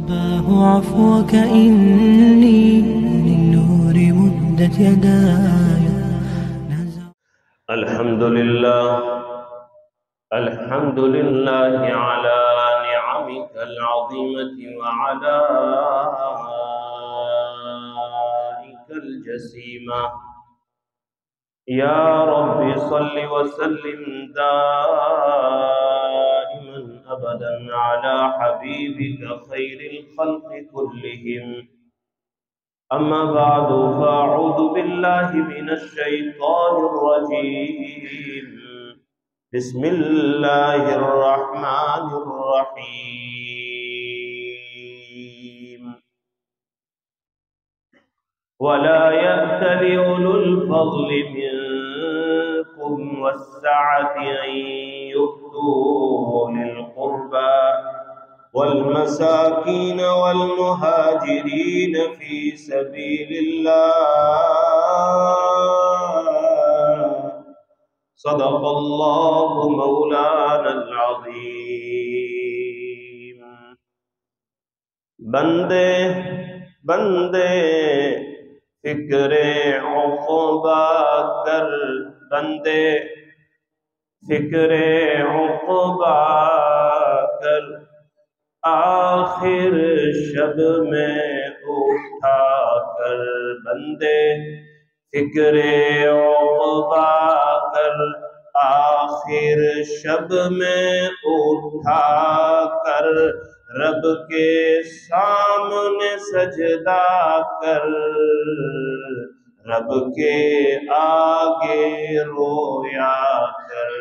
رباه عفوك إني للنور مدت يداي. الحمد لله على نعمك العظيمة وعلى آلائك الجسيمة. يا رب صل وسلم دائما أبدا على حبيبك خير الخلق كلهم. أما بعد فأعوذ بالله من الشيطان الرجيم. بسم الله الرحمن الرحيم. ولا يأتل أولو الفضل منكم والسعة أن يؤتوا أولي القربى والمساكين والمهاجرين في سبيل الله. صدق الله مولانا العظيم. بندے فکر عقبہ کر، بندے فکر عقبہ کر، آخر شب میں اٹھا کر. بندے فکر عقبہ کر، آخر شب میں اٹھا کر، رب کے سامنے سجدہ کر، رب کے آگے رویا کر.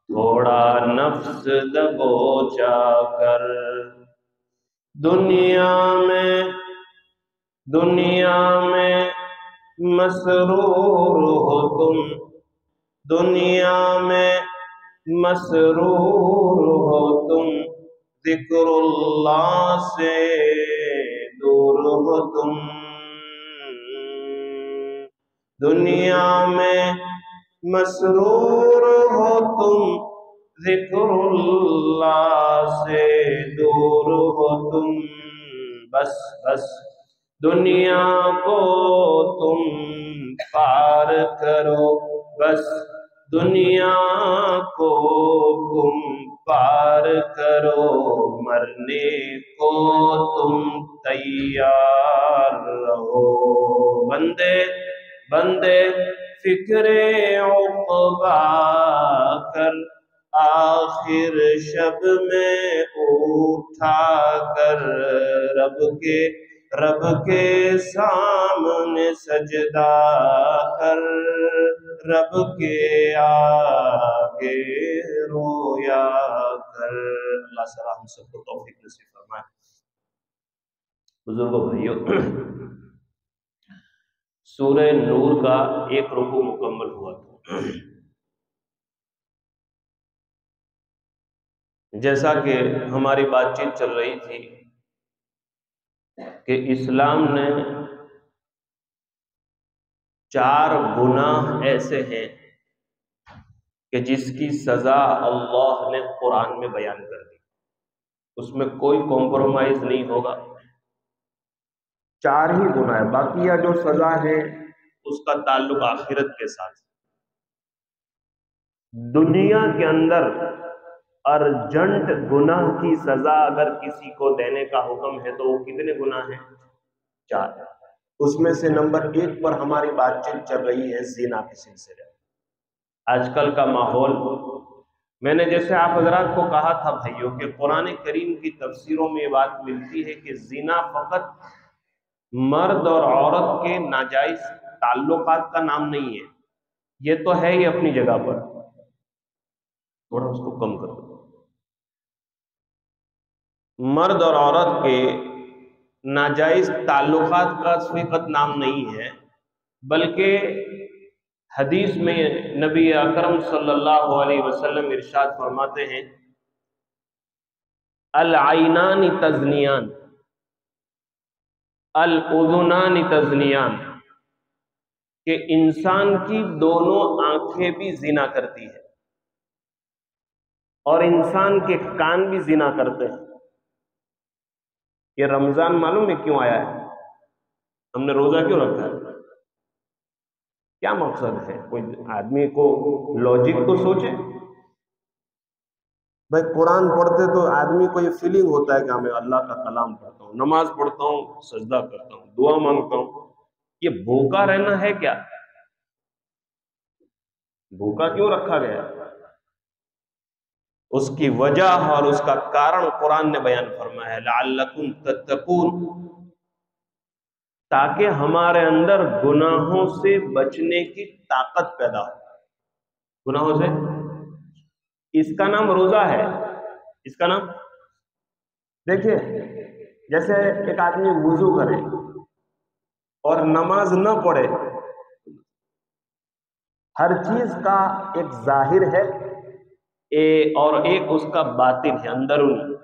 تھوڑا نفس دبوچا کر. دنیا میں مسرور ہو تم، دنیا میں مسرور ہو تم، ذکر اللہ سے دور ہو تم. دنیا میں مسرور ہو تم، ذکر اللہ سے دور ہو تم. بس دنیا کو تم پار کرو، بس دنیا کو تم پار کرو، مرنے کو تم تیار رہو. بندے فکر عقبہ کر، آخر شب میں اٹھا کر، رب کے سامنے سجدہ کر، رب کے آگے رویا کر. اللہ تعالی ہم سب کو توفیق نصیب فرمائے. بزرگوں بھائیو، سورہ نور کا ایک رکوع مکمل ہوا تھا. جیسا کہ ہماری بات چیت چل رہی تھی کہ اسلام نے 4 گناہ ایسے ہیں کہ جس کی سزا اللہ نے قرآن میں بیان کر دی، اس میں کوئی کمپرومائز نہیں ہوگا. 4 ہی گناہ ہے، باقی جو سزا ہے اس کا تعلق آخرت کے ساتھ. دنیا کے اندر ارجنٹ گناہ کی سزا اگر کسی کو دینے کا حکم ہے تو وہ کتنے گناہ ہیں؟ 4. اس میں سے نمبر 1 پر ہماری بات چیت چل رہی ہے زنا کے سلسلے. آج کل کا ماحول، میں نے جیسے آپ حضرات کو کہا تھا بھائیوں کہ قرآن کریم کی تفسیروں میں یہ بات ملتی ہے کہ زنا فقط مرد اور عورت کے ناجائز تعلقات کا نام نہیں ہے. یہ تو ہے ہی اپنی جگہ پر، تھوڑا اس کو کم کر دو. مرد اور عورت کے ناجائز تعلقات کا فقط نام نہیں ہے، بلکہ حدیث میں نبی اکرم صلی اللہ علیہ وسلم ارشاد فرماتے ہیں العینان تزنیان الاذنان تزنیان، کہ انسان کی دونوں آنکھیں بھی زنا کرتی ہے. اور انسان کے کان بھی زنا کرتے ہیں. یہ رمضان معلوم ہے کیوں آیا ہے؟ ہم نے روزہ کیوں رکھا ہے؟ کیا مقصد ہے؟ کوئی آدمی کو لاجک تو سوچے. بھائی قرآن پڑھتے تو آدمی کو یہ فیلنگ ہوتا ہے کہ میں اللہ کا کلام پڑھتا ہوں، نماز پڑھتا ہوں، سجدہ کرتا ہوں، دعا مانگتا ہوں. یہ بھوکا رہنا ہے کیا؟ بھوکا کیوں رکھا گیا؟ اس کی وجہ اور اس کا کارن قرآن نے بیان فرمایا ہے، لعلکم تتقون، تاکہ ہمارے اندر گناہوں سے بچنے کی طاقت پیدا ہو. گناہوں سے، اس کا نام روزہ ہے. اس کا نام، دیکھیے جیسے ایک آدمی وضو کرے اور نماز نہ پڑھے، ہر چیز کا ایک ظاہر ہے اور ایک اس کا باطن ہے، اندرونی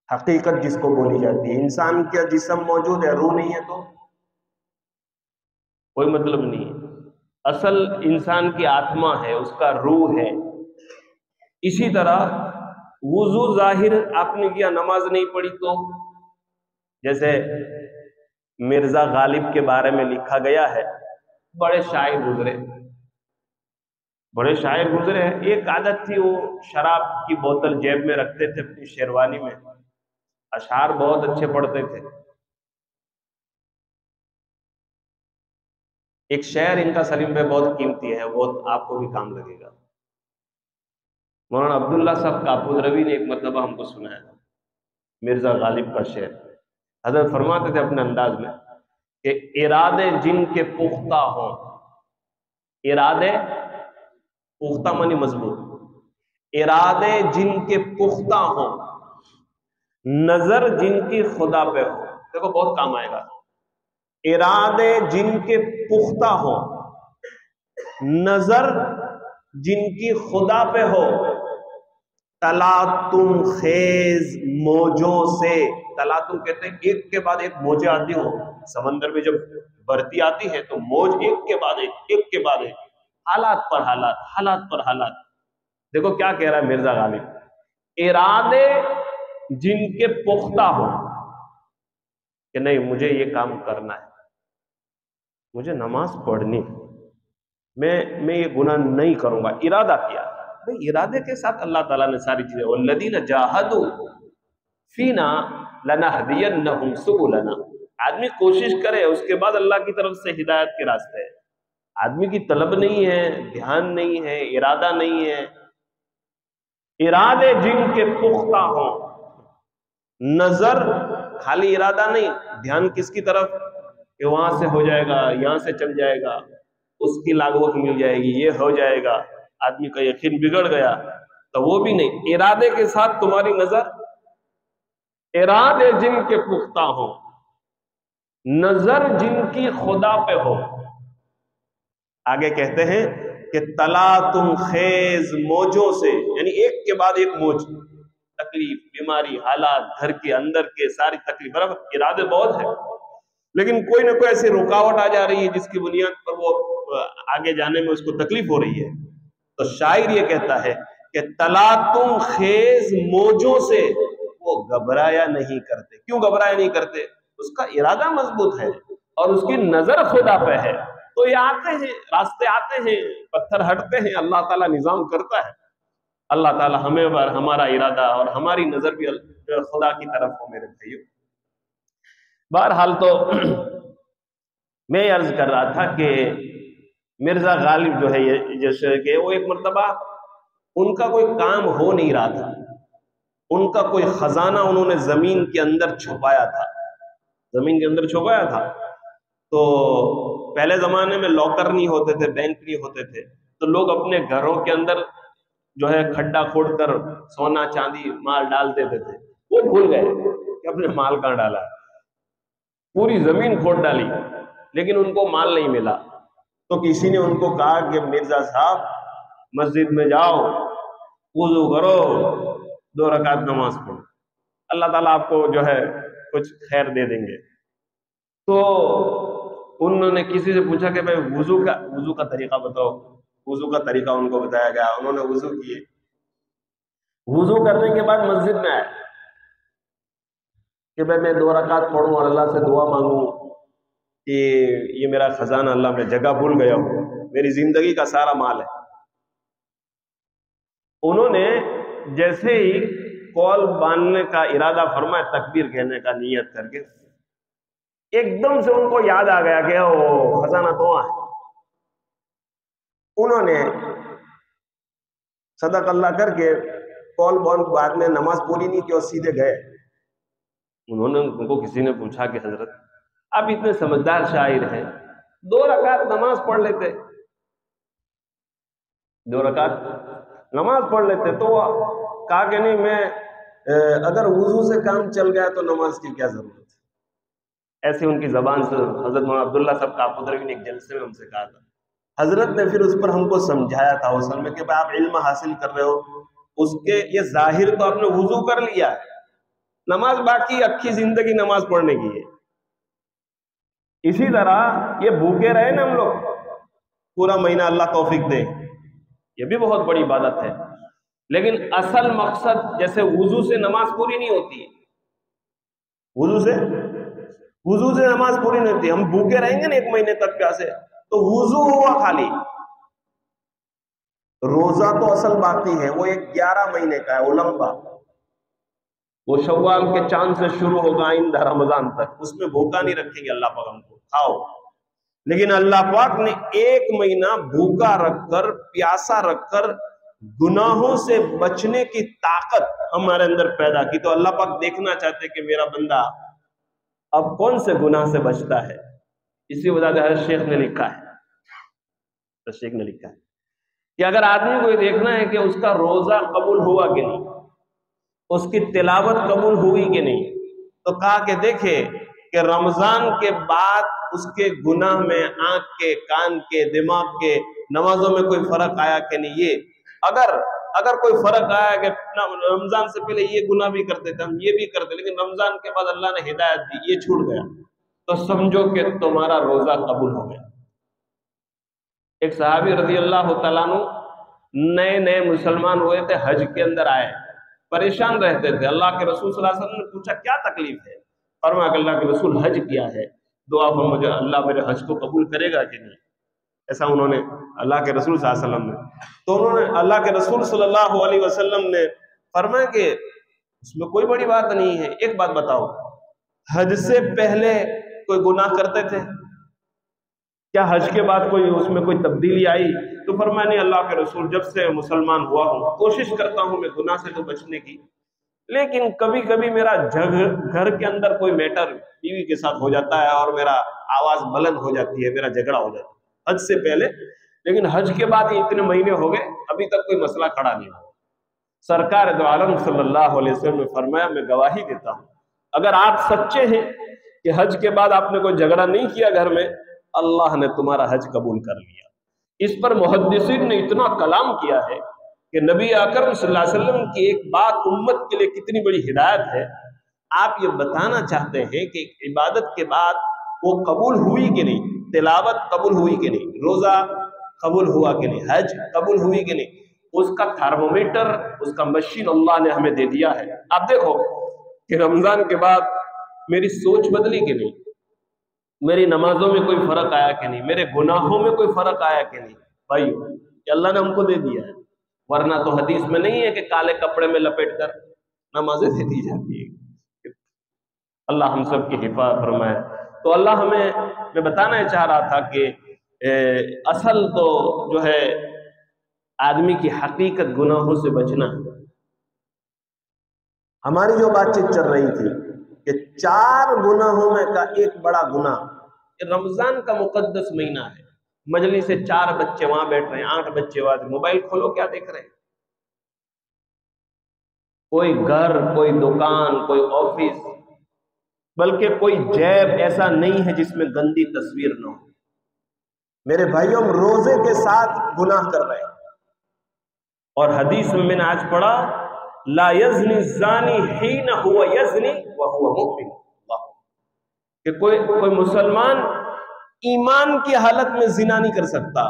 حقیقت جس کو بولی جاتی ہے. انسان کا جسم موجود ہے، روح نہیں ہے تو کوئی مطلب نہیں ہے. اصل انسان کی آتما ہے، اس کا روح ہے. اسی طرح وضو ظاہر آپ نے کیا، نماز نہیں پڑھی تو، جیسے مرزا غالب کے بارے میں لکھا گیا ہے، بڑے شاعر گزرے، بڑے شاعر گزرے ہیں. ایک عادت تھی، وہ شراب کی بوتل جیب میں رکھتے تھے اپنی شیروانی میں، اشعار بہت اچھے پڑھتے تھے. ایک شعر ان کا سلیم پہ بہت قیمتی ہے، بہت آپ کو بھی کام لگے گا. مولانا عبداللہ صاحب کاپود روی نے ایک مرتبہ ہم کو سنایا مرزا غالب کا شعر. حضرت فرماتے تھے اپنے انداز میں کہ ارادے جن کے پختہ ہوں، ارادے پختہ مانی مضبوط، ارادے جن کے پختہ ہوں، نظر جن کی خدا پہ ہو. دیکھو بہت کام آئے گا. ارادے جن کے پختہ ہوں، نظر جن کی خدا پہ ہو، تلاتم خیز موجوں سے. تلاتم کہتے ہیں ایک کے بعد ایک موجیں آتی ہو. سمندر میں جب بھرتی آتی ہے تو موج ایک کے بعد ایک، ایک کے بعد ایک، حالات پر حالات، حالات پر حالات. دیکھو کیا کہہ رہا ہے مرزا غالب، ارادے جن کے پختہ ہو کہ نہیں مجھے یہ کام کرنا ہے، مجھے نماز پڑھنی، میں یہ گناہ نہیں کروں گا، ارادہ کیا. بھئی ارادے کے ساتھ اللہ تعالیٰ نے ساری چیزیں، والذین جاہدوا فینا لنہدینہم سبلنا. آدمی کوشش کرے، اس کے بعد اللہ کی طرف سے ہدایت کے راستے ہیں. آدمی کی طلب نہیں ہے، دھیان نہیں ہے، ارادہ نہیں ہے. ارادے جن کے پختہ ہوں، نظر خالی ارادہ نہیں، دھیان کس کی طرف کہ وہاں سے ہو جائے گا، یہاں سے چل جائے گا، اس کی لاگوت مل جائے گی، یہ ہو جائے گا. آدمی کا یقین بگڑ گیا تو وہ بھی نہیں. ارادے کے ساتھ تمہاری نظر، ارادے جن کے پختہ ہوں، نظر جن کی خدا پہ ہو. آگے کہتے ہیں کہ تلا تم خیز موجوں سے، یعنی ایک کے بعد ایک موج، تکلیف، بیماری، حالات، گھر کے اندر کے ساری تکلیف. برابر ارادے بہت ہے لیکن کوئی نہ کوئی ایسی رکاوٹ آ جا رہی ہے جس کی بنیاد پر وہ آگے جانے میں اس کو تکلیف ہو رہی ہے. تو شاعر یہ کہتا ہے کہ تلا تم خیز موجوں سے وہ گھبرایا نہیں کرتے. کیوں گھبرایا نہیں کرتے؟ اس کا ارادہ مضبوط ہے اور اس کی نظر خدا پہ ہے. تو یہ آتے ہیں، راستے آتے ہیں، پتھر ہٹتے ہیں، اللہ تعالیٰ نظام کرتا ہے. اللہ تعالیٰ ہمیں اور ہمارا ارادہ اور ہماری نظر بھی خدا کی طرف ہو میرے بھائیو. بہرحال تو میں عرض کر رہا تھا کہ مرزا غالب جو ہے جیسے کہ وہ ایک مرتبہ ان کا کوئی کام ہو نہیں رہا تھا، ان کا کوئی خزانہ انہوں نے زمین کے اندر چھپایا تھا، زمین کے اندر چھپایا تھا. تو پہلے زمانے میں لاکر نہیں ہوتے تھے، بینک نہیں ہوتے تھے، تو لوگ اپنے گھروں کے اندر جو ہے کھڈا کھود کر سونا چاندی مال ڈال دیتے تھے. وہ بھول گئے کہ اپنے مال کہاں ڈالا ہے. پوری زمین کھود ڈالی لیکن ان کو مال نہیں ملا. تو کسی نے ان کو کہا کہ مرزا صاحب مسجد میں جاؤ، وضو کرو، 2 رکعت نماز پڑھو، اللہ تعالیٰ آپ کو جو ہے کچھ خیر دے دیں گے. تو انہوں نے کسی سے پوچھا کہ بھائی وضو کا طریقہ بتاؤ. وضو کا طریقہ ان کو بتایا گیا، انہوں نے وضو کیے. وضو کرنے کے بعد مسجد میں آئے کہ میں 2 رکعت پڑھوں اور اللہ سے دعا مانگوں کہ یہ میرا خزانہ اللہ میں جگہ بھول گیا ہوں، میری زندگی کا سارا مال ہے۔ انہوں نے جیسے ہی کال باندھنے کا ارادہ فرمایا، تکبیر کہنے کا نیت کر کے، ایک دم سے ان کو یاد آ گیا کہ وہ خزانہ تو وہاں ہے۔ انہوں نے صدق اللہ کر کے کال باندھ بعد میں نماز پوری نہیں کی اور سیدھے گئے۔ انہوں نے ان کو کسی نے پوچھا کہ حضرت آپ اتنے سمجھدار شاعر ہیں، 2 رکعت نماز پڑھ لیتے، 2 رکعت نماز پڑھ لیتے۔ تو کہا کہ نہیں، میں اگر وضو سے کام چل گیا تو نماز کی کیا ضرورت ہے۔ ایسے ان کی زبان سے حضرت مولانا عبداللہ صاحب کاپودروی نے ایک جلسے میں ہم سے کہا تھا۔ حضرت نے پھر اس پر ہم کو سمجھایا تھا اصل میں کہ آپ علم حاصل کر رہے ہو، اس کے یہ ظاہر تو آپ نے وضو کر لیا ہے، نماز باقی اکھی زندگی نماز پڑھنے کی ہے۔ اسی طرح یہ بھوکے رہے نا ہم لوگ پورا مہینہ، اللہ توفیق دے، یہ بھی بہت بڑی عبادت ہے، لیکن اصل مقصد جیسے وضو سے نماز پوری نہیں ہوتی ہے، وضو سے نماز پوری نہیں ہوتی۔ ہم بھوکے رہیں گے نا 1 مہینے تک پیاسے، تو وضو ہوا خالی، روزہ تو اصل باقی ہے، وہ 11 مہینے کا ہے، وہ لمبا، وہ شوال کے چاند سے شروع ہوگا آئندہ رمضان تک، اس میں بھوکا نہیں رکھیں گے اللہ پاک ہم کو، کھاؤ۔ لیکن اللہ پاک نے 1 مہینہ بھوکا رکھ کر، پیاسا رکھ کر، گناہوں سے بچنے کی طاقت ہمارے اندر پیدا کی۔ تو اللہ پاک دیکھنا چاہتے کہ میرا بندہ اب کون سے گناہ سے بچتا ہے۔ اسی وجہ سے حضرت شیخ نے لکھا ہے کہ اگر آدمی کو یہ دیکھنا ہے کہ اس کا روزہ قبول ہوا کہ نہیں، اس کی تلاوت قبول ہوئی کہ نہیں، تو کہا کہ دیکھے کہ رمضان کے بعد اس کے گناہ میں آنکھ کے، کان کے، دماغ کے، نمازوں میں کوئی فرق آیا کہ نہیں۔ یہ اگر کوئی فرق آیا کہ رمضان سے پہلے یہ گناہ بھی کرتے تھے، ہم یہ بھی کرتے، لیکن رمضان کے بعد اللہ نے ہدایت دی، یہ چھوٹ گیا، تو سمجھو کہ تمہارا روزہ قبول ہو گیا۔ ایک صحابی رضی اللہ تعالیٰ عنہ نئے مسلمان ہوئے تھے، حج کے اندر آئے، پریشان رہتے تھے۔ اللہ کے رسول صلی اللہ علیہ وسلم نے پوچھا کیا تکلیف ہے؟ فرمایا کہ اللہ کے رسول حج کیا ہے، دعا پر مجھے اللہ میرے حج کو قبول کرے گا کہ نہیں۔ ایسا انہوں نے اللہ کے رسول صلی اللہ علیہ وسلم نے، تو انہوں نے اللہ کے رسول صلی اللہ علیہ وسلم نے فرمایا کہ اس میں کوئی بڑی بات نہیں ہے، ایک بات بتاؤ، حج سے پہلے کوئی گناہ کرتے تھے کیا؟ حج کے بعد کوئی اس میں کوئی تبدیلی آئی؟ تو فرمایا نہیں اللہ کے رسول، جب سے مسلمان ہوا ہوں کوشش کرتا ہوں میں گناہ سے تو بچنے کی، لیکن کبھی کبھی میرا گھر کے اندر کوئی میٹر بیوی کے ساتھ ہو جاتا ہے اور میرا آواز بلند ہو جاتی ہے، میرا جھگڑا ہو جاتا ہے حج سے پہلے، لیکن حج کے بعد اتنے مہینے ہو گئے ابھی تک کوئی مسئلہ کھڑا نہیں ہوا۔ سرکار دو عالم صلی اللہ علیہ وسلم نے فرمایا میں گواہی دیتا ہوں اگر آپ سچے ہیں کہ حج کے بعد آپ نے کوئی جھگڑا نہیں کیا گھر میں، اللہ نے تمہارا حج قبول کر لیا۔ اس پر محدثین نے اتنا کلام کیا ہے کہ نبی اکرم صلی اللہ علیہ وسلم کی ایک بات امت کے لیے کتنی بڑی ہدایت ہے۔ آپ یہ بتانا چاہتے ہیں کہ عبادت کے بعد وہ قبول ہوئی کہ نہیں، تلاوت قبول ہوئی کہ نہیں، روزہ قبول ہوا کہ نہیں، حج قبول ہوئی کہ نہیں، اس کا تھرمومیٹر، اس کا مشین اللہ نے ہمیں دے دیا ہے۔ آپ دیکھو کہ رمضان کے بعد میری سوچ بدلی کہ نہیں، میری نمازوں میں کوئی فرق آیا کہ نہیں، میرے گناہوں میں کوئی فرق آیا کہ نہیں۔ بھائیو کہ اللہ نے ہم کو دے دیا ہے، ورنہ تو حدیث میں نہیں ہے کہ کالے کپڑے میں لپیٹ کر نمازیں دے دی جاتی ہے۔ اللہ ہم سب کی حفاظت فرمائے۔ تو اللہ میں بتانا چاہ رہا تھا کہ اصل تو جو ہے آدمی کی حقیقت گناہوں سے بچنا ہے۔ ہماری جو بات چیت چل رہی تھی کہ 4 گناہوں میں کا ایک بڑا گناہ، رمضان کا مقدس مہینہ ہے، مجلس سے 4 بچے وہاں بیٹھ رہے ہیں، 8 بچے وہاں، موبائل کھولو کیا دیکھ رہے ہیں؟ کوئی گھر، کوئی دکان، کوئی آفس، بلکہ کوئی جیب ایسا نہیں ہے جس میں گندی تصویر نہ ہو۔ میرے بھائیوں، ہم روزے کے ساتھ گناہ کر رہے ہیں، اور حدیث میں نے آج پڑھا لا یزنی الزانی حین هو یزنی وهو مؤمن، کہ کوئی مسلمان ایمان کی حالت میں زنا نہیں کر سکتا،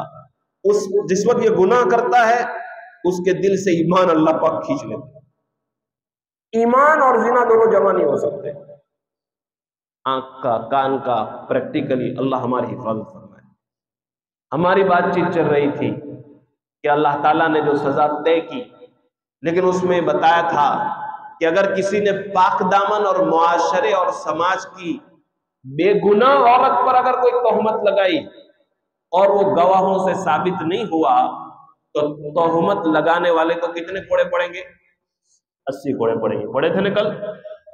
جس وقت یہ گناہ کرتا ہے اس کے دل سے ایمان اللہ پاک کھینچ لیتا ہے۔ ایمان اور زنا دونوں جمع نہیں ہو سکتے. آنکھ کا کان کا پریکٹیکلی اللہ ہماری حفاظت فرمائے. ہماری بات چیت چل رہی تھی کہ اللہ تعالیٰ نے جو سزا طے کی، لیکن اس میں بتایا تھا کہ اگر کسی نے پاک دامن اور معاشرے اور سماج کی بے گناہ عورت پر اگر کوئی تہمت لگائی اور وہ گواہوں سے ثابت نہیں ہوا تو تہمت لگانے والے کو کتنے کوڑے پڑیں گے؟ 80 کوڑے پڑیں گے. پڑے تھے نا کل،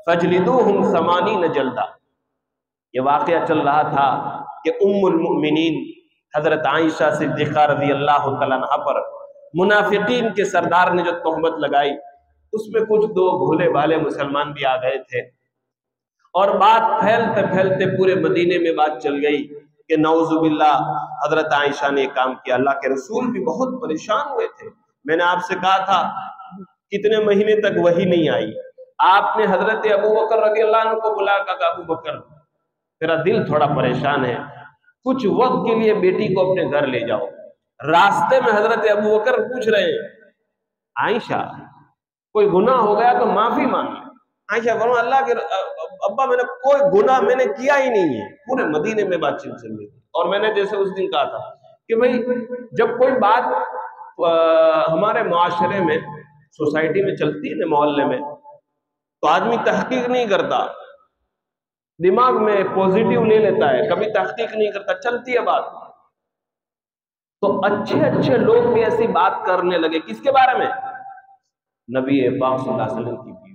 فَجْلِدُوهُمْ 80 جلدہ. یہ واقعہ چل رہا تھا کہ ام المؤمنین حضرت عائشہ صدیقہ رضی اللہ تعالیٰ عنہا پر منافقین کے سردار نے جو تہمت لگائی، اس میں کچھ دو بھولے بھالے مسلمان بھی آ گئے تھے، اور بات پھیلتے پھیلتے پورے مدینے میں بات چل گئی کہ نعوذ باللہ حضرت عائشہ نے کام کیا. اللہ کے رسول بھی بہت پریشان ہوئے تھے. میں نے آپ سے کہا تھا کتنے مہینے تک وحی نہیں آئی. آپ نے حضرت ابو بکر رضی اللہ عنہ کو بلا کہا ابو بکر میرا دل تھوڑا پریشان ہے، کچھ وقت کے لیے بیٹی کو اپنے گھر لے جاؤ. راستے میں حضرت ابو بکر پوچھ رہے ہیں عائشہ کوئی گناہ ہو گیا تو معافی مانگ لے. عائشہ فرمایا اللہ کے ابا میں نے کوئی گناہ میں نے کیا ہی نہیں ہے. پورے مدینے میں بات چیت چل رہی تھی. اور میں نے جیسے اس دن کہا تھا کہ بھئی جب کوئی بات ہمارے معاشرے میں سوسائٹی میں چلتی ہے نا، محلے میں، تو آدمی تحقیق نہیں کرتا، دماغ میں پوزیٹیو لے لیتا ہے، کبھی تحقیق نہیں کرتا، چلتی ہے بات. تو اچھے اچھے لوگ بھی ایسی بات کرنے لگے. کس کے بارے میں؟ نبی پاک صلی اللہ علیہ وسلم کی بیوی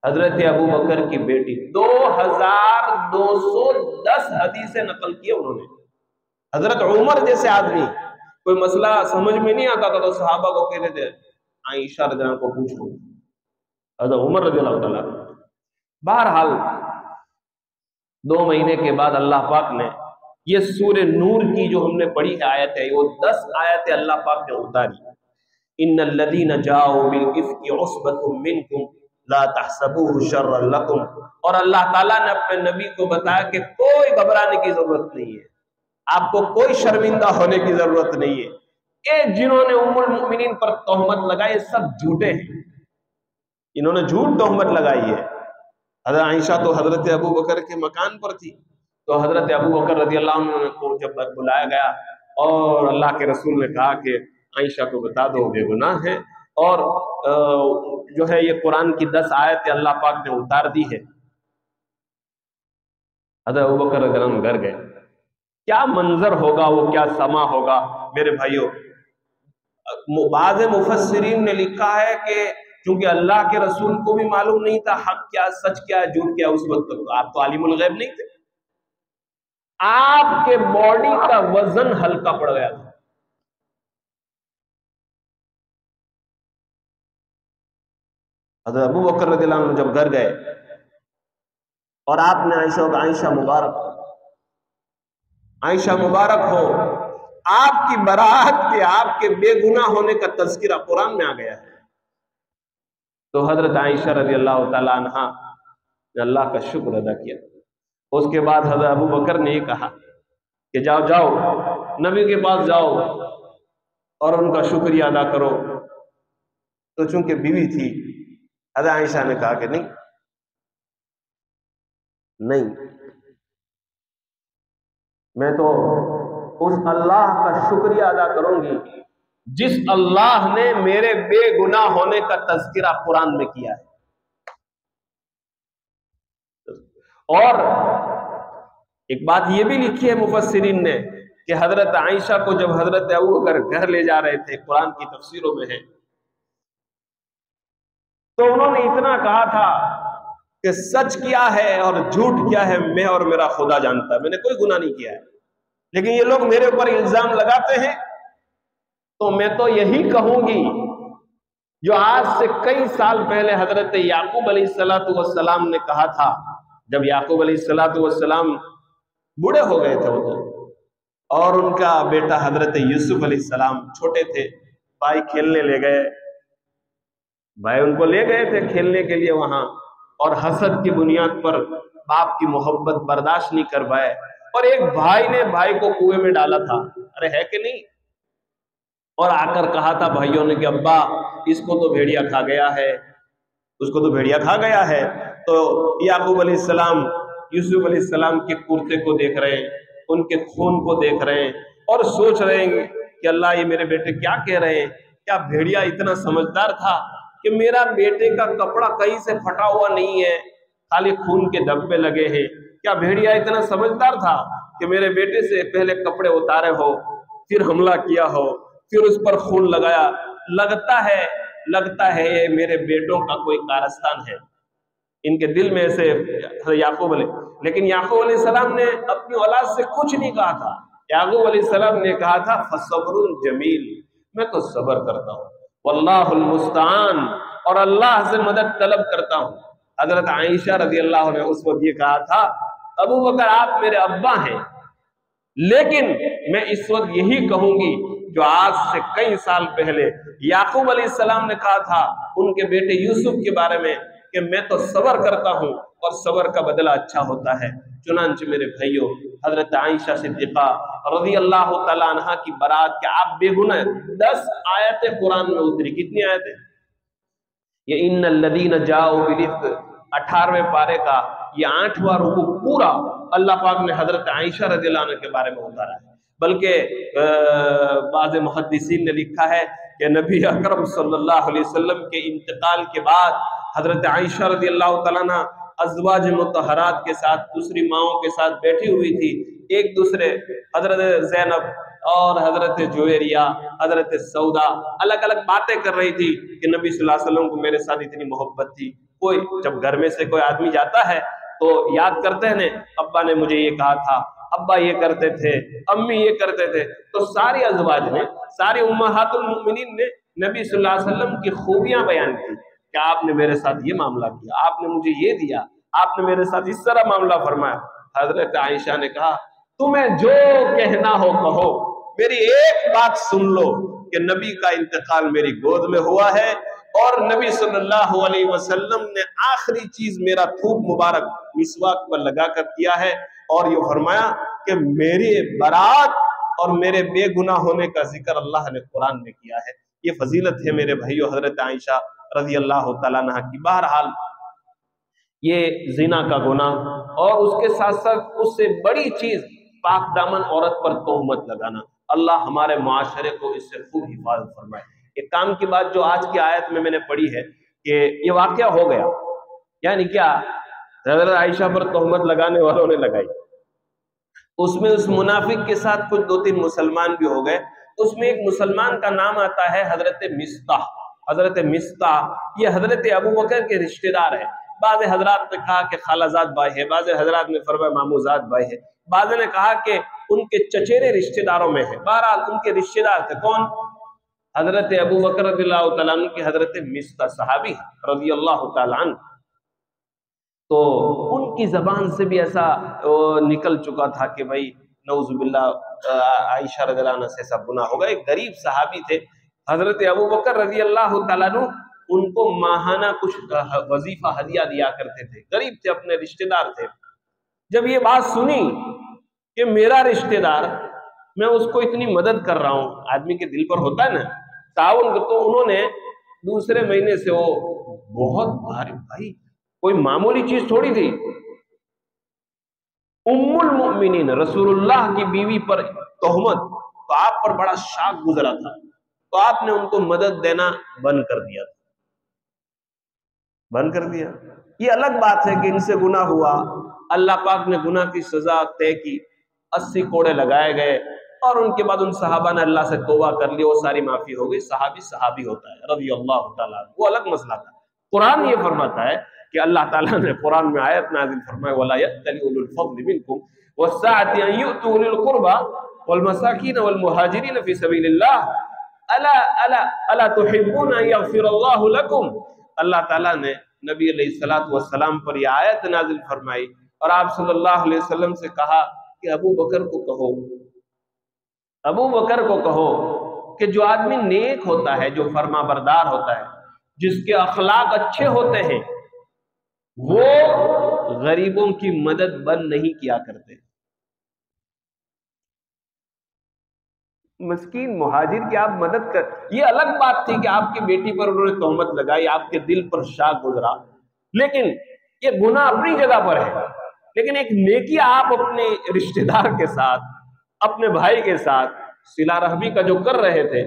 حضرت ابو بکر کی بیٹی. 2210 حدیثیں نقل کی انہوں نے. حضرت عمر جیسے آدمی کوئی مسئلہ سمجھ میں نہیں آتا تھا تو صحابہ کو کہتے تھے عائشہ رضی اللہ عنہ کو پوچھو. حضرت عمر رضی اللہ تعالیٰ. بہرحال 2 مہینے کے بعد اللہ پاک نے یہ سورہ نور کی جو ہم نے پڑھی ہے آیت ہے، وہ 10 آیتیں اللہ پاک نے اتاری. ان الذین جاؤوا بالافک عصبۃ منکم لا تحسبوه شرا لکم. اور اللہ تعالیٰ نے اپنے نبی کو بتایا کہ کوئی گھبرانے کی ضرورت نہیں ہے، آپ کو کوئی شرمندہ ہونے کی ضرورت نہیں ہے. یہ جنہوں نے ام المؤمنین پر تہمت لگائی سب جھوٹے ہیں، انہوں نے جھوٹ تہمت لگائی ہے. حضرت عائشہ تو حضرت ابو بکر کے مکان پر تھی، تو حضرت ابو بکر رضی اللہ عنہ کو جب بلایا گیا اور اللہ کے رسول نے کہا کہ عائشہ کو بتا دو بے گناہ ہے، اور جو ہے یہ قرآن کی 10 آیتیں اللہ پاک نے اتار دی ہے. حضرت ابو بکر رضی اللہ عنہ گھر گئے. کیا منظر ہوگا وہ، کیا سما ہوگا میرے بھائیوں. بعض مفسرین نے لکھا ہے کہ چونکہ اللہ کے رسول کو بھی معلوم نہیں تھا حق کیا، سچ کیا، جھوٹ کیا، اس وقت تک آپ تو عالم الغیب نہیں تھے، آپ کے باڈی کا وزن ہلکا پڑ گیا تھا. حضرت ابو بکر رضی اللہ عنہ جب گھر گئے اور آپ نے عائشہ مبارک ہو، عائشہ مبارک ہو، آپ کی براءت کے، آپ کے بے گناہ ہونے کا تذکرہ قرآن میں آ گیا ہے. تو حضرت عائشہ رضی اللہ تعالی عنہا نے اللہ کا شکر ادا کیا. اس کے بعد حضرت ابو بکر نے یہ کہا کہ جاؤ نبی کے پاس جاؤ اور ان کا شکریہ ادا کرو. تو چونکہ بیوی تھی، حضرت عائشہ نے کہا کہ نہیں، میں تو اس اللہ کا شکریہ ادا کروں گی جس اللہ نے میرے بے گناہ ہونے کا تذکرہ قرآن میں کیا ہے. اور ایک بات یہ بھی لکھی ہے مفسرین نے کہ حضرت عائشہ کو جب حضرت ابو بکر گھر لے جا رہے تھے، قرآن کی تفسیروں میں ہے، تو انہوں نے اتنا کہا تھا کہ سچ کیا ہے اور جھوٹ کیا ہے میں اور میرا خدا جانتا ہے، میں نے کوئی گناہ نہیں کیا ہے. لیکن یہ لوگ میرے اوپر الزام لگاتے ہیں تو میں تو یہی کہوں گی جو آج سے کئی سال پہلے حضرت یعقوب علیہ السلام نے کہا تھا. جب یعقوب علیہ السلام بوڑھے ہو گئے تھے وہ تو، اور ان کا بیٹا حضرت یوسف علیہ السلام چھوٹے تھے، بھائی کھیلنے لے گئے، بھائی ان کو لے گئے تھے کھیلنے کے لیے وہاں، اور حسد کی بنیاد پر باپ کی محبت برداشت نہیں کر پائے، اور ایک بھائی نے بھائی کو کنویں میں ڈالا تھا، ارے ہے کہ نہیں، اور آ کر کہا تھا بھائیوں نے کہ ابا اس کو تو بھیڑیا کھا گیا ہے. اس کو تو بھیڑیا کھا گیا ہے۔ تو یعقوب علیہ السلام یوسف علیہ السلام کے کرتے کو دیکھ رہے ہیں، ان کے خون کو دیکھ رہے ہیں اور سوچ رہے ہیں کہ اللہ یہ میرے بیٹے کیا کہہ رہے ہیں؟ کیا بھیڑیا اتنا سمجھدار تھا کہ میرا بیٹے کا کپڑا کہیں سے پھٹا ہوا نہیں ہے، خالی خون کے دھبے لگے ہیں؟ کیا بھیڑیا اتنا سمجھدار تھا کہ میرے بیٹے سے پہلے کپڑے اتارے ہو، پھر حملہ کیا ہو، پھر اس پر خون لگایا؟ لگتا ہے یہ میرے بیٹوں کا کوئی کارستان ہے۔ ان کے دل میں ایسے یعقوب علیہ، لیکن یعقوب علیہ السلام نے اپنی اولاد سے کچھ نہیں کہا تھا۔ یعقوب علیہ السلام نے کہا تھا فصبر جمیل، میں تو صبر کرتا ہوں، واللہ المستعان، اور اللہ سے مدد طلب کرتا ہوں۔ حضرت عائشہ رضی اللہ عنہ نے اس وقت یہ کہا تھا ابو بکر آپ میرے ابا ہیں، لیکن میں اس وقت یہی کہوں گی جو آج سے کئی سال پہلے یعقوب علیہ السلام نے کہا تھا ان کے بیٹے یوسف کے بارے میں کہ میں تو صبر کرتا ہوں اور صبر کا بدلہ اچھا ہوتا ہے۔ چنانچہ میرے بھائیوں، حضرت عائشہ صدیقہ رضی اللہ تعالیٰ عنہ کی برات کہ آپ بے گناہ، 10 آیتیں قرآن میں اتری۔ کتنی آیتیں؟ یہ ان الذین جاؤوا بالافک 18ویں پارے کا یہ 8واں رکوع پورا اللہ پاک نے حضرت عائشہ رضی اللہ عنہ کے بارے میں اتارا ہے۔ بلکہ بعض محدثین نے لکھا ہے کہ نبی اکرم صلی اللہ علیہ وسلم کے انتقال کے بعد حضرت عائشہ رضی اللہ تعالیٰ عنہ ازواج مطہرات کے ساتھ، دوسری ماؤں کے ساتھ بیٹھی ہوئی تھی، ایک دوسرے حضرت زینب اور حضرت جویریہ، حضرت سودا الگ الگ باتیں کر رہی تھی کہ نبی صلی اللہ علیہ وسلم کو میرے ساتھ اتنی محبت تھی۔ کوئی جب گھر میں سے کوئی آدمی جاتا ہے تو یاد کرتے ہیں ابا نے مجھے یہ کہا تھا، ابا یہ کرتے تھے، امی یہ کرتے تھے۔ تو ساری ازواج نے، ساری امہات المؤمنین نے نبی صلی اللہ علیہ وسلم کی خوبیاں بیان کی کہ آپ نے میرے ساتھ یہ معاملہ کیا، آپ نے مجھے یہ دیا، آپ نے میرے ساتھ اس طرح معاملہ فرمایا۔ حضرت عائشہ نے کہا تمہیں جو کہنا ہو کہو، میری ایک بات سن لو کہ نبی کا انتقال میری گود میں ہوا ہے، اور نبی صلی اللہ علیہ وسلم نے آخری چیز میرا تھوک مبارک مسواک پر لگا کر کیا ہے، اور یہ فرمایا کہ میری برات اور میرے بے گناہ ہونے کا ذکر اللہ نے قرآن میں کیا ہے۔ یہ فضیلت ہے میرے بھائیو حضرت عائشہ رضی اللہ تعالیٰ عنہ کی۔ بہرحال یہ زنا کا گناہ اور اس کے ساتھ ساتھ اس سے بڑی چیز پاک دامن عورت پر تہمت لگانا، اللہ ہمارے معاشرے کو اس سے خوب حفاظت فرمائے۔ ایک کام کی بات جو آج کی آیت میں نے پڑھی ہے کہ یہ واقعہ ہو گیا، یعنی کیا؟ حضرت عائشہ پر تہمت لگانے والوں نے لگائی، اس میں اس منافق کے ساتھ کچھ 2-3 مسلمان بھی ہو گئے۔ اس میں ایک مسلمان کا نام آتا ہے حضرت مصطح۔ حضرت مصطح یہ حضرت ابو بکر کے رشتہ دار ہے۔ بعض حضرات نے کہا کہ خالہ زاد بھائی ہے، بعض حضرات نے فرمایا مامو زاد بھائی ہے، بعض نے کہا کہ ان کے چچیرے رشتہ داروں میں ہے۔ بہرحال ان کے رشتہ دار تھے کون؟ حضرت ابو بکر رضی اللہ تعالیٰ عنہ کے حضرت مصطح صحابی رضی اللہ تعالیٰ عنہ۔ تو ان کی زبان سے بھی ایسا نکل چکا تھا کہ بھائی نعوذ باللہ عائشہ رضی اللہ عنہ سے ایسا گناہ ہوگا۔ ایک غریب صحابی تھے حضرت ابو بکر رضی اللہ تعالیٰ عنہ، ان کو ماہانہ کچھ وظیفہ ہدیہ دیا کرتے تھے، غریب تھے، اپنے رشتہ دار تھے۔ جب یہ بات سنی کہ میرا رشتہ دار، میں اس کو اتنی مدد کر رہا ہوں، آدمی کے دل پر ہوتا ہے نا تعاون، تو انہوں نے دوسرے مہینے سے وہ بہت بھائی کوئی معمولی چیز تھوڑی تھی، ام المؤمنین رسول اللہ کی بیوی پر تہمت، تو آپ پر بڑا شاک گزرا تھا، تو آپ نے ان کو مدد دینا بند کر دیا تھا، بند کر دیا۔ یہ الگ بات ہے کہ ان سے گناہ ہوا، اللہ پاک نے گناہ کی سزا طے کی، 80 کوڑے لگائے گئے، اور ان کے بعد ان صحابہ نے اللہ سے توبہ کر لی، وہ ساری معافی ہو گئی۔ صحابی ہوتا ہے رضی اللہ تعالیٰ، وہ الگ مسئلہ تھا۔ قرآن یہ فرماتا ہے کہ اللہ تعالیٰ نے قرآن میں آیت نازل فرمائے وَلَا يَأْتَلِ أُولُو الْفَضْلِ مِنْكُمْ وَالسَّعَةِ أَنْ يُؤْتُوا أُولِي الْقُرْبَى وَالْمَسَاكِينَ وَالْمُهَاجِرِينَ فِي سَبِيلِ اللَّهِ أَلَا تُحِبُّونَ أَنْ يَغْفِرَ اللَّهُ لَكُمْ۔ اللہ تعالیٰ نے نبی علیہ السلام پر یہ آیت نازل فرمائی اور آپ صلی اللہ علیہ وسلم سے کہا کہ ابو بکر کو کہو، ابو بکر کو کہو کہ جو آدمی نیک ہوتا ہے، جو فرما بردار ہوتا ہے، جس کے اخلاق اچھے ہوتے ہیں، وہ غریبوں کی مدد بند نہیں کیا کرتے۔ مسکین مہاجر کی آپ مدد کر، یہ الگ بات تھی کہ آپ کی بیٹی پر انہوں نے تہمت لگائی، آپ کے دل پر شاک گزرا، لیکن یہ گناہ اپنی جگہ پر ہے، لیکن ایک نیکی آپ اپنے رشتہ دار کے ساتھ، اپنے بھائی کے ساتھ صلہ رحمی کا جو کر رہے تھے،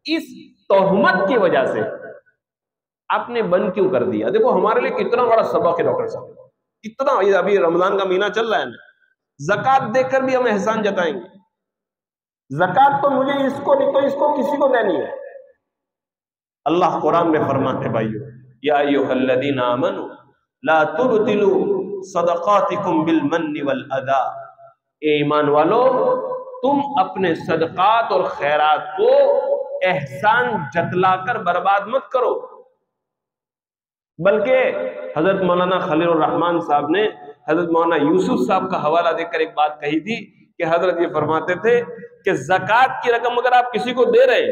اس تہمت کی وجہ سے آپ نے بند کیوں کر دیا؟ دیکھو ہمارے لیے کتنا بڑا سبق ہے ڈاکٹر صاحب، کتنا، ابھی رمضان کا مہینہ چل رہا ہے نا، زکوٰۃ دے کر بھی ہم احسان جتائیں گے، زکوٰۃ تو مجھے اس کو نہیں تو اس کو کسی کو دینی ہے۔ اللہ قرآن میں فرماتے بھائیو، یا ایھا الذین آمنوا لا تبطلوا صدقاتکم بالمن والاذی، اے ایمان والو تم اپنے صدقات اور خیرات کو احسان جتلا کر برباد مت کرو، بلکہ حضرت مولانا خلیل الرحمن صاحب نے حضرت مولانا یوسف صاحب کا حوالہ دے کر ایک بات کہی تھی کہ حضرت یہ فرماتے تھے کہ زکوٰۃ کی رقم اگر آپ کسی کو دے رہے ہیں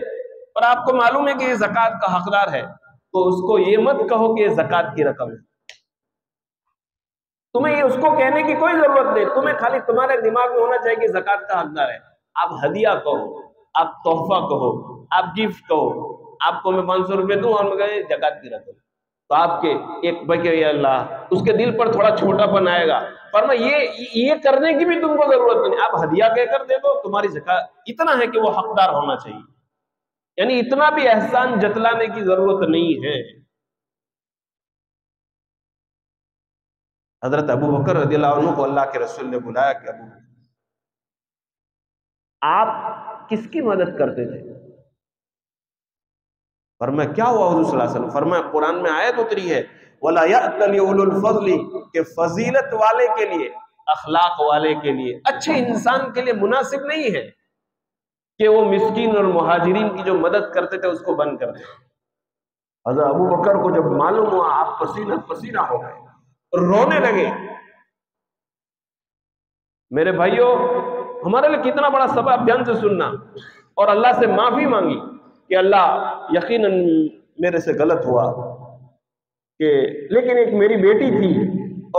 اور آپ کو معلوم ہے کہ یہ زکوٰۃ کا حقدار ہے، تو اس کو یہ مت کہو کہ یہ زکوٰۃ کی رقم ہے، تمہیں یہ اس کو کہنے کی کوئی ضرورت نہیں، تمہیں خالی تمہارے دماغ میں ہونا چاہیے کہ زکوٰۃ کا حقدار ہے، آپ ہدیہ کہو، آپ تحفہ کہو، آپ گفٹ کہو، آپ کو میں 500 روپے دوں اور میں کہے زکوٰۃ کی رقم، تو آپ کے ایک بھائی یا اللہ اس کے دل پر تھوڑا چھوٹا پن آئے گا، فرمایا یہ کرنے کی بھی تم کو ضرورت نہیں، آپ ہدیہ کہہ کر دے دو، تمہاری زکوٰۃ اتنا ہے کہ وہ حقدار ہونا چاہیے، یعنی اتنا بھی احسان جتلانے کی ضرورت نہیں ہے۔ حضرت ابو بکر رضی اللہ عنہ کو اللہ کے رسول نے بلایا کہ ابو آپ کس کی مدد کرتے تھے؟ فرمایا کیا ہوا حضور صلی اللہ علیہ وسلم؟ فرمایا قرآن میں آیت اتری ہے وَلَا يَأْتَلِ أُولُو الْفَضْلِ، کہ فضیلت والے کے لیے، اخلاق والے کے لیے، اچھے انسان کے لیے مناسب نہیں ہے کہ وہ مسکین اور مہاجرین کی جو مدد کرتے تھے اس کو بند کر دیں۔ حضرت ابو بکر کو جب معلوم ہوا آپ پسینہ پسینہ ہو گئے، رونے لگے۔ میرے بھائیوں ہمارے لیے کتنا بڑا سبب، آپ دھیان سے سننا، اور اللہ سے معافی مانگی کہ اللہ یقیناً میرے سے غلط ہوا، کہ لیکن ایک میری بیٹی تھی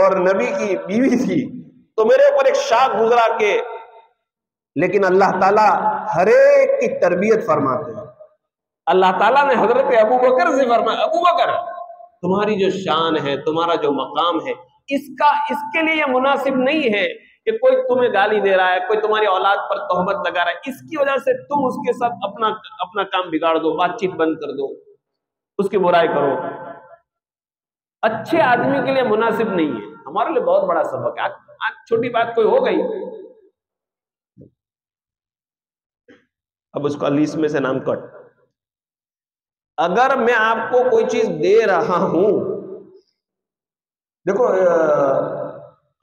اور نبی کی بیوی تھی تو میرے اوپر ایک شاک گزرا کہ، لیکن اللہ تعالیٰ ہر ایک کی تربیت فرماتے ہیں۔ اللہ تعالیٰ نے حضرت ابو بکر سے فرمایا ابو بکر تمہاری جو شان ہے، تمہارا جو مقام ہے، اس کے لیے یہ مناسب نہیں ہے کہ کوئی تمہیں گالی دے رہا ہے، کوئی تمہاری اولاد پر تہمت لگا رہا ہے، اس کی وجہ سے تم اس کے ساتھ اپنا کام بگاڑ دو، بات چیت بند کر دو، اس کی برائی کرو، اچھے آدمی کے لیے مناسب نہیں ہے۔ ہمارے لیے بہت بڑا سبق ہے۔ آج چھوٹی بات کوئی ہو گئی، اب اس کو لیس میں سے نام کٹ، اگر میں آپ کو کوئی چیز دے رہا ہوں، دیکھو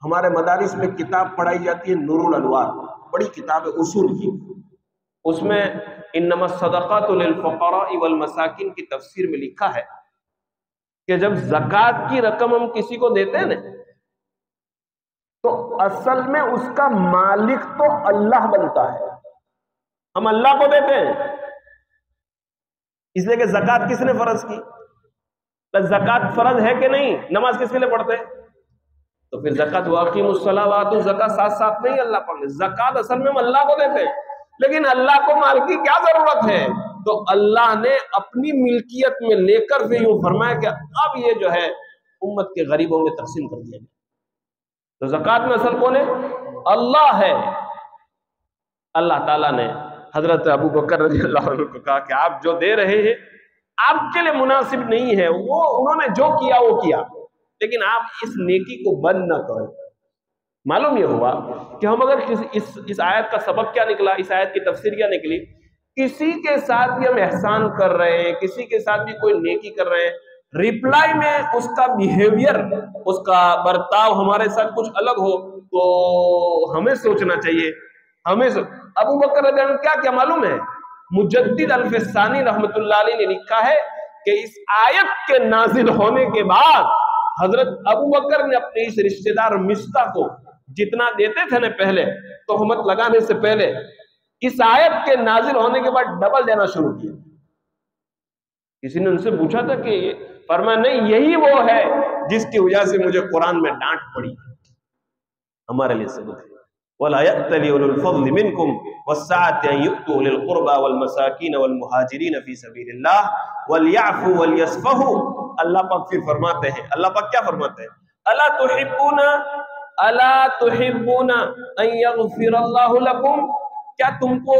ہمارے مدارس میں کتاب پڑھائی جاتی ہے نور الانوار، بڑی کتاب ہے اصول کی، اس میں انما الصدقات للفقراء والمساکین کی تفسیر میں لکھا ہے کہ جب زکوٰۃ کی رقم ہم کسی کو دیتے ہیں نا، تو اصل میں اس کا مالک تو اللہ بنتا ہے، ہم اللہ کو دیتے ہیں، اس لیے کہ زکوٰۃ کس نے فرض کی؟ زکوٰۃ فرض ہے کہ نہیں؟ نماز کس کے لیے پڑھتے ہیں؟ تو پھر زکوٰۃ واقیم الصلاۃ وآتوا الزکاۃ ساتھ ساتھ نہیں اللہ پڑھنے، زکوٰۃ اصل میں ہم اللہ کو دیتے ہیں، لیکن اللہ کو مال کی کیا ضرورت ہے؟ تو اللہ نے اپنی ملکیت میں لے کر پھر یوں فرمایا کہ اب یہ جو ہے امت کے غریبوں میں تقسیم کر دیا گیا۔ تو زکوٰۃ میں اصل کون ہے؟ اللہ ہے۔ اللہ تعالیٰ نے حضرت ابو بکر رضی اللہ عنہ کو کہا کہ آپ جو دے رہے ہیں آپ کے لیے مناسب نہیں ہے، وہ انہوں نے جو کیا وہ کیا، لیکن آپ اس نیکی کو بند نہ کرو۔ معلوم یہ ہوا کہ ہم اگر اس آیت کا سبق کیا نکلا، اس آیت کی تفسیر کیا نکلی، کسی کے ساتھ بھی ہم احسان کر رہے ہیں، کسی کے ساتھ بھی کوئی نیکی کر رہے ہیں، ریپلائی میں اس کا بیہیویئر، اس کا برتاؤ ہمارے ساتھ کچھ الگ ہو تو ہمیں سوچنا چاہیے۔ ابو بکر رضی اللہ عنہ کیا کیا معلوم ہے؟ مجدد الفسانی رحمت اللہ علیہ نے لکھا ہے کہ اس آیت کے نازل ہونے کے بعد حضرت ابو بکر نے اپنے اس رشتہ دار مصطح کو جتنا دیتے تھے نا پہلے تہمت لگانے سے پہلے، اس آیت کے نازل ہونے کے بعد ڈبل دینا شروع کیا۔ کسی نے ان سے پوچھا تھا کہ فرمایا نہیں، یہی وہ ہے جس کی وجہ سے مجھے قرآن میں ڈانٹ پڑی۔ ہمارے لیے ثبوت ہے۔ ولا يأتل أولو الفضل منكم والسعة أن يؤتوا أولي القربى والمساكین والمہاجرین فی سبیل اللہ وليعفوا وليصفحوا. اللہ پاک پھر فرماتے ہیں، اللہ پاک کیا فرماتے ہیں؟ الا تحبون ان یغفر اللہ لکم. کیا تم کو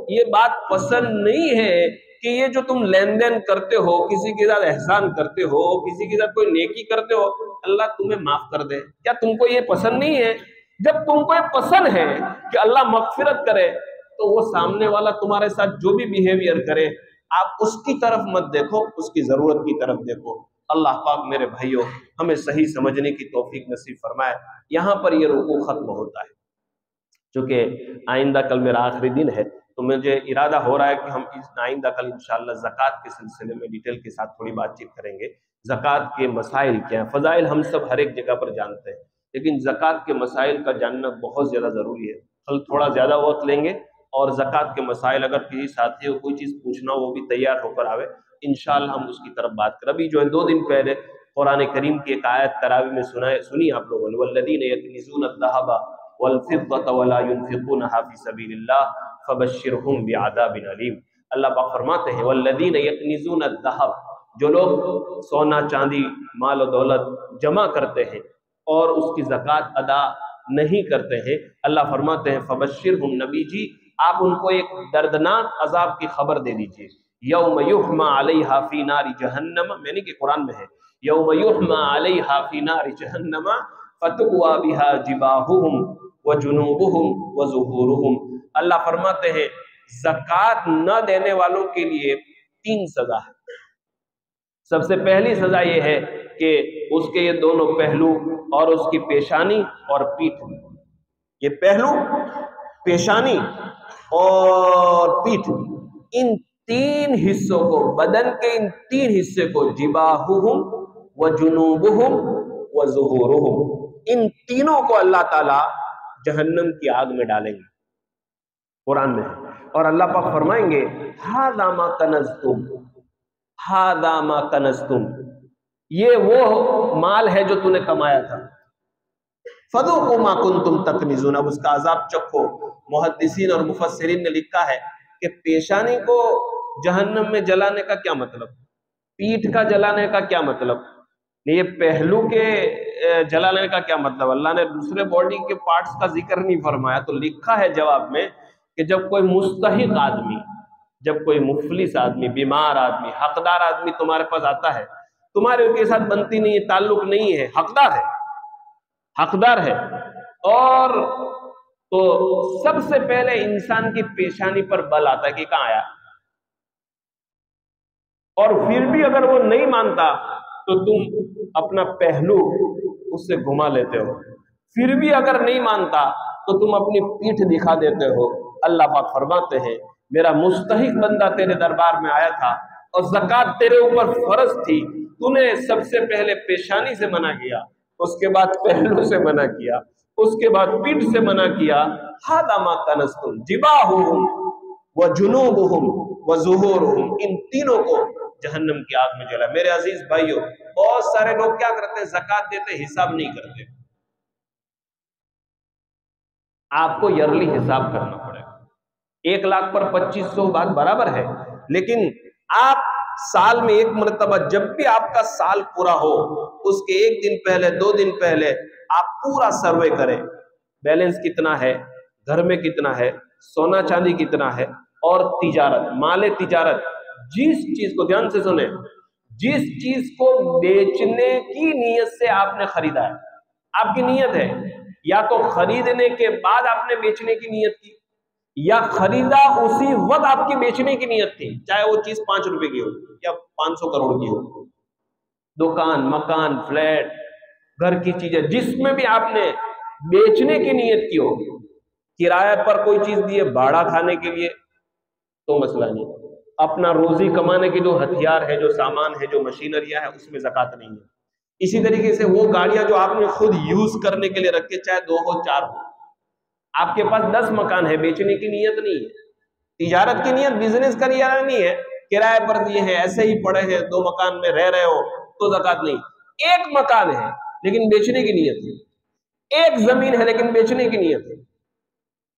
یہ بات پسند نہیں ہے کہ یہ جو تم لین دین کرتے ہو، کسی کے ساتھ احسان کرتے ہو، کسی کے ساتھ کوئی نیکی کرتے ہو، اللہ تمہیں معاف کر دے؟ کیا تم کو یہ پسند نہیں ہے؟ جب تم کو یہ پسند ہے کہ اللہ مغفرت کرے تو وہ سامنے والا تمہارے ساتھ جو بھی بیہیویئر کرے آپ اس کی طرف مت دیکھو، اس کی ضرورت کی طرف دیکھو. اللہ پاک میرے بھائیوں ہمیں صحیح سمجھنے کی توفیق نصیب فرمائے. یہاں پر یہ رکوع ختم ہوتا ہے. چونکہ آئندہ کل میرا آخری دن ہے تو مجھے ارادہ ہو رہا ہے کہ ہم آئندہ کل انشاءاللہ زکوٰۃ کے سلسلے میں ڈیٹیل کے ساتھ تھوڑی بات چیت کریں گے. زکوٰۃ کے مسائل کیا ہیں؟ فضائل ہم سب ہر ایک جگہ پر جانتے ہیں، لیکن زکوٰۃ کے مسائل کا جاننا بہت زیادہ ضروری ہے. کل تھوڑا زیادہ وقت لیں گے اور زکوٰۃ کے مسائل اگر کسی ساتھی کو کوئی چیز پوچھنا وہ بھی تیار ہو کر آوے، انشاءاللہ ہم اس کی طرف بات کریں. ابھی جو ہے 2 دن پہلے قرآن کریم کی ایک آیت تراویح میں سنی آپ لوگوں نے، والذین یکنزون الذھب والفضة ولا ينفقونها في سبيل الله فبشرهم بعذاب علیم. اللہ پاک فرماتے ہیں والذین یکنزون الذھب، جو لوگ سونا چاندی مال و دولت جمع کرتے ہیں اور اس کی زکوٰۃ ادا نہیں کرتے ہیں، اللہ فرماتے ہیں فبشرهم، نبی جی آپ ان کو ایک دردناک عذاب کی خبر دے دیجئے. یوم یحمى علیہا فی نار جہنم، میں نہیں کہ قرآن میں ہے، یوم یحمى علیہا فی نار جہنم فتقوی بہا جباہہم وجنوبہم وظہورہم. اللہ فرماتے ہیں زکوٰۃ نہ دینے والوں کے لیے 3 سزا ہے. سب سے پہلی سزا یہ ہے کہ اس کے یہ دونوں پہلو اور اس کی پیشانی اور پیٹھ، یہ پہلو، پیشانی اور پیٹھ، ان 3 حصوں کو، بدن کے ان 3 حصے کو، جباہہم وجنوبہم وظہورہم، ان تینوں کو اللہ تعالی جہنم کی آگ میں ڈالیں گے. قرآن میں ہے. اور اللہ پاک فرمائیں گے ھذا ما کنزتم، ھذا ما کنزتم، یہ وہ مال ہے جو تو نے کمایا تھا. فذوقوا ما کنتم تکنزون، اب اس کا عذاب چکھو. محدثین اور مفسرین نے لکھا ہے کہ پیشانی کو جہنم میں جلانے کا کیا مطلب، پیٹھ کا جلانے کا کیا مطلب، یہ پہلو کے جلانے کا کیا مطلب. اللہ نے دوسرے باڈی کے پارٹس کا ذکر نہیں فرمایا. تو لکھا ہے جواب میں کہ جب کوئی مستحق آدمی، جب کوئی مفلس آدمی، بیمار آدمی، حقدار آدمی تمہارے پاس آتا ہے، تمہارے ان کے ساتھ بنتی نہیں ہے، تعلق نہیں ہے، حقدار ہے، حقدار ہے، اور تو سب سے پہلے انسان کی پیشانی پر بل آتا ہے کہ کہاں آیا. اور پھر بھی اگر وہ نہیں مانتا تو تم اپنا پہلو اس سے گھما لیتے ہو. پھر بھی اگر نہیں مانتا تو تم اپنی پیٹھ دکھا دیتے ہو. اللہ پاک فرماتے ہیں میرا مستحق بندہ تیرے دربار میں آیا تھا اور زکوٰۃ تیرے اوپر فرض تھی، تو نے سب سے پہلے پیشانی سے منع کیا، اس کے بعد پہلو سے منع کیا، اس کے بعد پیٹھ سے منع کیا. ھذا ما کنزتم جباہہم وجنوبہم وظہورہم، ان تینوں کو جہنم کی آگ میں جلا. میرے عزیز بھائیوں، بہت سارے لوگ کیا کرتے ہیں، زکوٰۃ دیتے حساب نہیں کرتے. آپ کو یرلی حساب کرنا پڑے گا. 1 لاکھ پر 2500 بات برابر ہے، لیکن آپ سال میں ایک مرتبہ جب بھی آپ کا سال پورا ہو اس کے 1 دن پہلے 2 دن پہلے آپ پورا سروے کریں. بیلنس کتنا ہے، گھر میں کتنا ہے، سونا چاندی کتنا ہے، اور تجارت، مال تجارت، جس چیز کو دھیان سے سنیں، جس چیز کو بیچنے کی نیت سے آپ نے خریدا ہے، آپ کی نیت ہے یا تو خریدنے کے بعد آپ نے بیچنے کی نیت کی، یا خریدا اسی وقت آپ کی بیچنے کی نیت تھی، چاہے وہ چیز 5 روپے کی ہو یا 500 کروڑ کی ہو. دکان، مکان، فلیٹ، گھر کی چیزیں جس میں بھی آپ نے بیچنے کی نیت کی ہو، کرایہ پر کوئی چیز دیے بھاڑا کھانے کے لیے تو مسئلہ نہیں. اپنا روزی کمانے کے جو ہتھیار ہے، جو سامان ہے، جو مشینریاں ہے، اس میں زکوٰۃ نہیں ہے. اسی طریقے سے وہ گاڑیاں جو آپ نے خود یوز کرنے کے لیے رکھے، چاہے 2 ہو 4 ہو، آپ کے پاس 10 مکان ہے، بیچنے کی نیت نہیں ہے، تجارت کی نیت، بزنس کا نیت نہیں ہے، کرایہ پر دیے ہیں، ایسے ہی پڑے ہیں، 2 مکان میں رہ رہے ہو تو زکوٰۃ نہیں. 1 مکان ہے لیکن بیچنے کی نیت ہے، 1 زمین ہے لیکن بیچنے کی نیت ہے،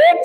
1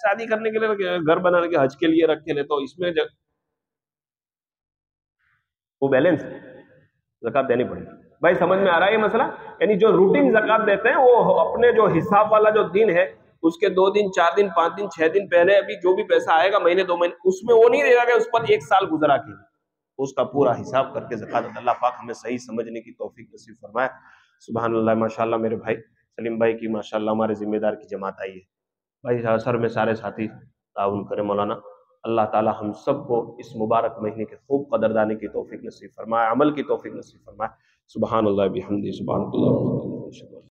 شادی کرنے کے لیے، گھر بنانے کے، حج کے لیے رکھ کے لے، تو اس میں وہ بیلنس زکات دینی پڑے گی. بھائی سمجھ میں آ رہا ہے یہ مسئلہ؟ یعنی جو روٹین زکات دیتے ہیں وہ اپنے جو حساب والا جو دن ہے اس کے 2 دن 4 دن 5 دن 6 دن پہلے ابھی جو بھی پیسہ آئے گا مہینے 2 مہینے، اس میں وہ نہیں دے گا کہ اس پر 1 سال گزرا کے، اس کا پورا حساب کر کے زکات. اللہ پاک ہمیں صحیح سمجھنے کی توفیق نصیب فرمائے. سبحان اللہ. ماشاءاللہ میرے بھائی سلیم بھائی کی ماشاءاللہ ہمارے ذمہ دار کی جماعت آئی ہے. بھائی اثر میں سارے ساتھی تعاون کرے. مولانا اللہ تعالی ہم سب کو اس مبارک مہینے کے خوب قدردانی کی توفیق نصیب فرمائے، عمل کی توفیق نصیب فرمائے. سبحان اللہ بحمدہ، سبحان اللہ.